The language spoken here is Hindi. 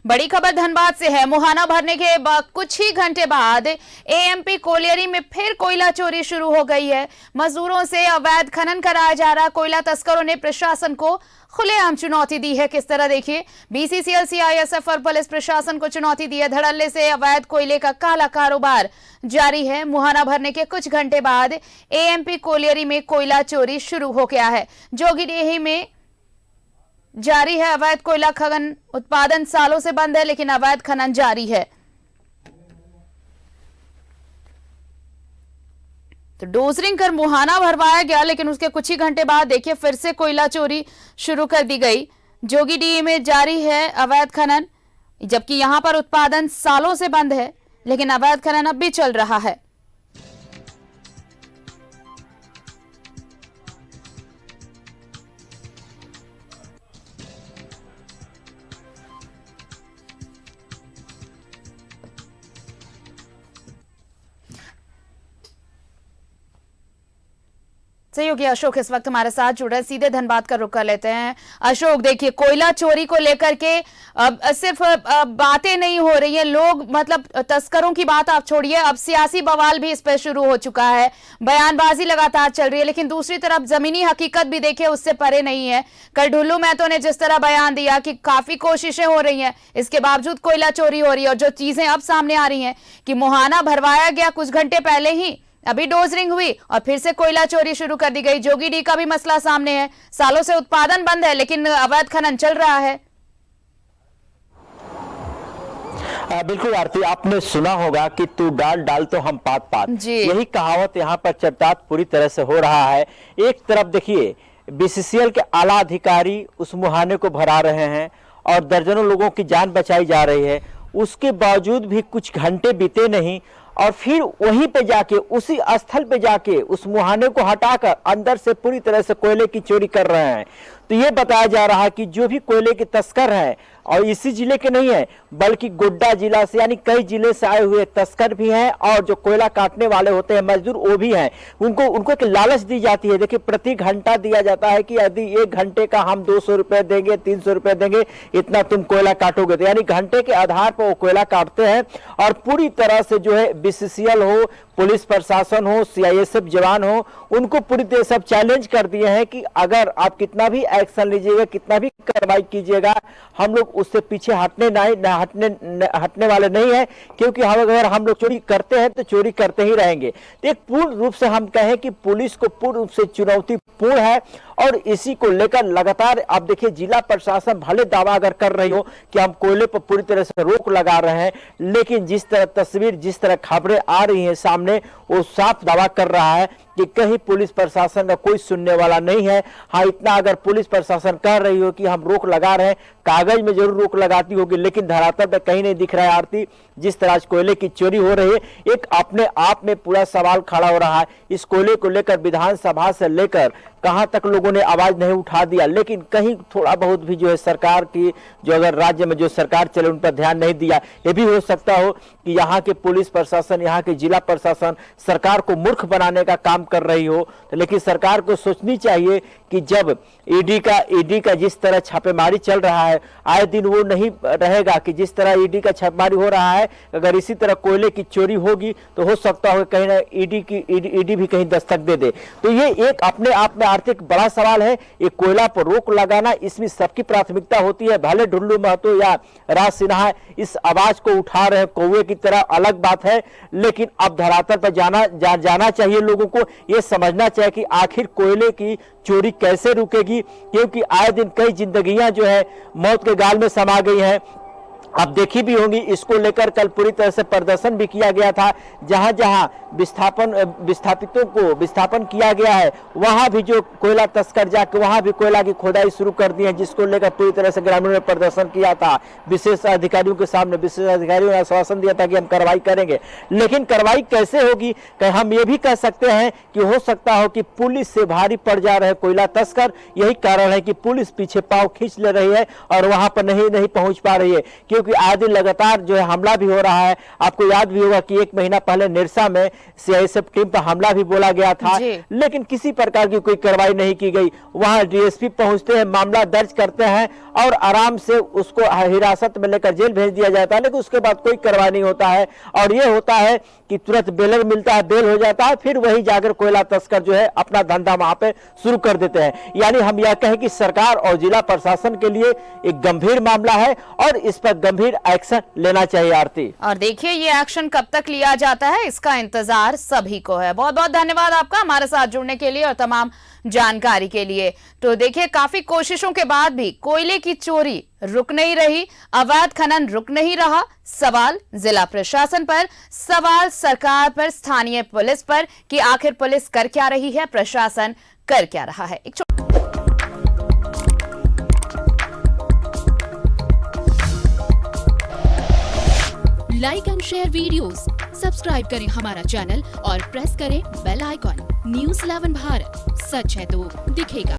बड़ी खबर धनबाद से है। मुहाना भरने के कुछ ही घंटे बाद एएमपी कोलियरी में फिर कोयला चोरी शुरू हो गई है। मजदूरों से अवैध खनन कराया जा रहा कोयला तस्करों ने प्रशासन को खुलेआम चुनौती दी है। किस तरह देखिए, बीसीसीएल, सीआईएसएफ और पुलिस प्रशासन को चुनौती दी है। धड़ल्ले से अवैध कोयले का काला कारोबार जारी है। मुहाना भरने के कुछ घंटे बाद एएमपी कोलियरी में कोयला चोरी शुरू हो गया है। जोगीडीही में जारी है अवैध कोयला खनन। उत्पादन सालों से बंद है, लेकिन अवैध खनन जारी है। तो डोजरिंग कर मुहाना भरवाया गया, लेकिन उसके कुछ ही घंटे बाद देखिए फिर से कोयला चोरी शुरू कर दी गई। जोगीडीही में जारी है अवैध खनन, जबकि यहां पर उत्पादन सालों से बंद है, लेकिन अवैध खनन अब भी चल रहा है। सहयोगी अशोक इस वक्त हमारे साथ जुड़ रहे हैं। सीधे धनबाद का रुख कर लेते हैं। अशोक, देखिए कोयला चोरी को लेकर के सिर्फ बातें नहीं हो रही है, लोग मतलब तस्करों की बात आप छोड़िए, अब सियासी बवाल भी इस पर शुरू हो चुका है। बयानबाजी लगातार चल रही है, लेकिन दूसरी तरफ जमीनी हकीकत भी देखिए उससे परे नहीं है। कल ढुल्लू महतो ने जिस तरह बयान दिया कि काफी कोशिशें हो रही हैं, इसके बावजूद कोयला चोरी हो रही है। और जो चीजें अब सामने आ रही हैं कि मुहाना भरवाया गया कुछ घंटे पहले ही, अभी डोजरिंग हुई और फिर से कोयला चोरी शुरू कर दी गई। जोगीडीही का भी मसला सामने है, सालों से उत्पादन बंद है, लेकिन अवैध खनन चल रहा है। बिल्कुल आरती, आपने सुना होगा कि तू डाल डाल तो हम पात पात, यही कहावत यहाँ पर चर्चात पूरी तरह से हो रहा है। एक तरफ देखिए बीसीसीएल के आला अधिकारी उस मुहाने को भरा रहे हैं और दर्जनों लोगों की जान बचाई जा रही है। उसके बावजूद भी कुछ घंटे बीते नहीं और फिर वहीं पे जाके उसी स्थल पे जाके उस मुहाने को हटाकर अंदर से पूरी तरह से कोयले की चोरी कर रहे हैं। तो ये बताया जा रहा है कि जो भी कोयले के तस्कर हैं, और इसी जिले के नहीं है बल्कि गोड्डा जिला से यानी कई जिले से आए हुए तस्कर भी हैं, और जो कोयला काटने वाले होते हैं मजदूर वो भी हैं। उनको एक लालच दी जाती है। देखिए प्रति घंटा दिया जाता है कि यदि 1 घंटे का हम 200 रुपए देंगे, 300 रुपए देंगे, इतना तुम कोयला काटोगे। तो यानी घंटे के आधार पर वो कोयला काटते हैं। और पूरी तरह से जो है बीसीसीएल हो, पुलिस प्रशासन हो, सीआईएसएफ जवान हो, उनको पूरी तरह सब चैलेंज कर दिए हैं कि अगर आप कितना भी एक्शन लीजिएगा, कितना भी कार्रवाई कीजिएगा, हम लोग उससे पीछे हटने वाले नहीं है। क्योंकि अगर हम लोग चोरी करते हैं तो चोरी करते ही रहेंगे। तो एक पूर्ण रूप से हम कहें कि पुलिस को पूर्ण रूप से चुनौतीपूर्ण है। और इसी को लेकर लगातार आप देखिए जिला प्रशासन भले दावा अगर कर रही हो कि हम कोयले पर पूरी तरह से रोक लगा रहे हैं, लेकिन जिस तरह तस्वीर, जिस तरह खबरें आ रही हैं सामने, वो साफ दावा कर रहा है कि कहीं पुलिस प्रशासन का कोई सुनने वाला नहीं है। हाँ, इतना अगर पुलिस प्रशासन कह रही हो कि हम रोक लगा रहे हैं, कागज में जरूर रोक लगाती होगी, लेकिन धरातल पे कहीं नहीं दिख रहा है आरती। जिस तरह कोयले की चोरी हो रही है, एक अपने आप में पूरा सवाल खड़ा हो रहा है। इस कोयले को लेकर विधानसभा से लेकर कहां तक लोगों ने आवाज नहीं उठा दिया, लेकिन कहीं थोड़ा बहुत भी जो है सरकार की, जो अगर राज्य में जो सरकार चले उन पर ध्यान नहीं दिया। ये भी हो सकता हो कि यहाँ के पुलिस प्रशासन, यहाँ के जिला प्रशासन सरकार को मूर्ख बनाने का काम कर रही हो। तो लेकिन सरकार को सोचनी चाहिए कि जब ईडी का जिस तरह छापेमारी चल रहा है, आए दिन वो नहीं रहेगा कि जिस तरह ईडी का छापेमारी हो रहा है, अगर इसी तरह कोयले की चोरी होगी तो हो सकता हो कहीं ना ईडी भी कहीं दस्तक दे दे। तो ये एक अपने आप में आर्थिक बड़ा सवाल है। ये कोयला पर रोक लगाना, इसमें सबकी प्राथमिकता होती है। भले ढुल्लू महतो या राज सिन्हा इस आवाज को उठा रहे हैं कौवे की तरह, अलग बात है, लेकिन अब धरातल पर जाना चाहिए। लोगों को यह समझना चाहिए कि आखिर कोयले की चोरी कैसे रुकेगी, क्योंकि आए दिन कई जिंदगियां जो है मौत के गाल में समा गई हैं। आप देखी भी होंगी, इसको लेकर कल पूरी तरह से प्रदर्शन भी किया गया था। जहां जहां विस्थापितों को विस्थापन किया गया है, वहां भी जो कोयला तस्कर जाकर वहां भी कोयला की खोदाई शुरू कर दी है, जिसको लेकर पूरी तरह से ग्रामीणों ने प्रदर्शन किया था। विशेष अधिकारियों के सामने विशेष अधिकारियों ने आश्वासन दिया था कि हम कार्रवाई करेंगे, लेकिन कार्रवाई कैसे होगी? हम ये भी कह सकते हैं कि हो सकता हो कि पुलिस से भारी पड़ जा रहे कोयला तस्कर। यही कारण है कि पुलिस पीछे पांव खींच ले रही है और वहां पर नहीं पहुंच पा रही है। क्योंकि आए दिन लगातार जो है हमला भी हो रहा है। आपको याद भी होगा कि 1 महीना पहले निरसा में सीआईएसएफ टीम पर हमला भी बोला गया था, लेकिन किसी प्रकार की कोई कार्रवाई नहीं की गई। वहां डीएसपी पहुंचते हैं, मामला दर्ज करते हैं और आराम से उसको हिरासत में लेकर जेल भेज दिया जाता है, लेकिन उसके बाद कोई कार्रवाई नहीं होता है। और ये होता है कि तुरंत बेलर मिलता है, बेल हो जाता है, फिर वही जाकर कोयला तस्कर जो है अपना धंधा वहां पे शुरू कर देते हैं। यानी हम यह कहें कि सरकार और जिला प्रशासन के लिए एक गंभीर मामला है और इस पर गंभीर एक्शन लेना चाहिए। आरती, और देखिए ये एक्शन कब तक लिया जाता है, इसका इंतजार सभी को है। बहुत बहुत धन्यवाद आपका हमारे साथ जुड़ने के लिए और तमाम जानकारी के लिए। तो देखिए काफी कोशिशों के बाद भी कोयले की चोरी रुक नहीं रही, अवैध खनन रुक नहीं रहा। सवाल जिला प्रशासन पर, सवाल सरकार पर, स्थानीय पुलिस पर कि आखिर पुलिस कर क्या रही है, प्रशासन कर क्या रहा है। Like and share videos, subscribe करें हमारा चैनल और प्रेस करें बेल आइकॉन। न्यूज़ 11 भारत, सच है तो दिखेगा।